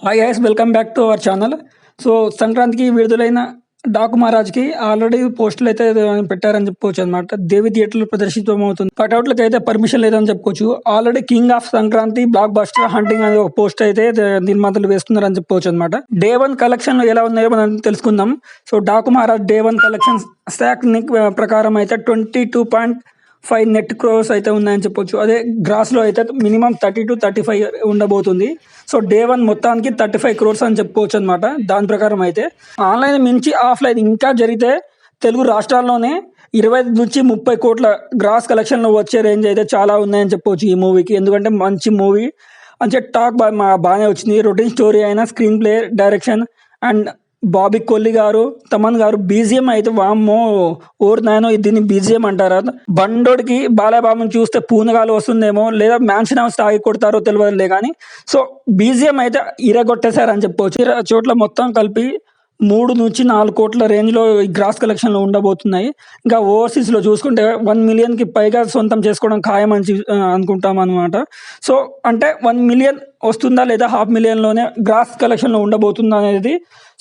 Hi guys, welcome back to our channel. So సంక్రాంతికి విడుదలైన డాకు మహారాజ్కి ఆల్రెడీ పోస్టులు అయితే పెట్టారని చెప్పుకోవచ్చు అనమాట. దేవి థియేటర్లో ప్రదర్శితం అవుతుంది. కట్అవుట్లకి అయితే పర్మిషన్ లేదని చెప్పుకోవచ్చు. Already king of Sankranti block buster hunting అనే ఒక పోస్ట్ అయితే నిర్మాతలు వేస్తున్నారని చెప్పుకోవచ్చు అనమాట. డే 1 కలెక్షన్ ఎలా ఉన్నాయో మనం తెలుసుకుందాం. So Daaku Maharaj day 1 collection stock Nick ప్రకారం అయితే 22.5 నెట్ క్రోర్స్ అయితే ఉన్నాయని చెప్పొచ్చు. అదే గ్రాస్లో అయితే మినిమం 30 to 35 ఉండబోతుంది. సో డే 1 మొత్తానికి 35 క్రోర్స్ అని చెప్పుకోవచ్చు అనమాట. దాని ప్రకారం అయితే ఆన్లైన్ మించి ఆఫ్లైన్ ఇంకా జరిగితే తెలుగు రాష్ట్రాల్లోనే 25 నుంచి 30 కోట్ల గ్రాస్ కలెక్షన్లో వచ్చే రేంజ్ అయితే చాలా ఉన్నాయని చెప్పవచ్చు ఈ మూవీకి. ఎందుకంటే మంచి మూవీ మంచి టాక్ బాగానే వచ్చింది. రొటీన్ స్టోరీ అయినా screen play, direction and Bobby Kolli గారు, తమన్ గారు బీజిఎం అయితే వామ్మో ఓర్ నాయనో దీన్ని బీజిఎం అంటారా. బండోడికి బాలయ్యబాబుని చూస్తే పూనగాలు వస్తుందేమో లేదా మ్యాన్షన్ హౌస్ తాగి కొడతారో తెలియదులే కానీ సో బీజిఎం అయితే ఇరగొట్టేశారని చెప్పవచ్చు. చోట్ల మొత్తం కలిపి 3 నుంచి 4 కోట్ల రేంజ్లో ఈ గ్రాస్ కలెక్షన్లో ఉండబోతున్నాయి. ఇంకా ఓవర్సీస్లో చూసుకుంటే 1 మిలియన్కి పైగా సొంతం చేసుకోవడం ఖాయమని అనుకుంటాం అనమాట. సో అంటే 1 మిలియన్ వస్తుందా లేదా 500,000లోనే గ్రాస్ కలెక్షన్లో ఉండబోతుందా అనేది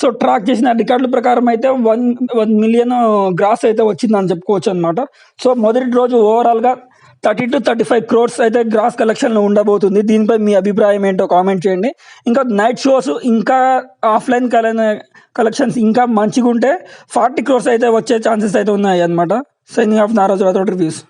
సో ట్రాక్ చేసిన రికార్డుల ప్రకారం అయితే 1 మిలియన్ గ్రాస్ అయితే వచ్చిందని చెప్పుకోవచ్చు అనమాట. సో మొదటి రోజు ఓవరాల్గా 30 to 35 క్రోర్స్ అయితే గ్రాస్ కలెక్షన్లో ఉండబోతుంది. దీనిపై మీ అభిప్రాయం ఏంటో కామెంట్ చేయండి. ఇంకా నైట్ షోస్ ఇంకా ఆఫ్లైన్ కలెక్షన్స్ ఇంకా మంచిగా ఉంటే 40 క్రోర్స్ అయితే వచ్చే ఛాన్సెస్ అయితే ఉన్నాయి అనమాట. సైనింగ్ ఆఫ్ నారాజు రాథోడ్ రివ్యూస్.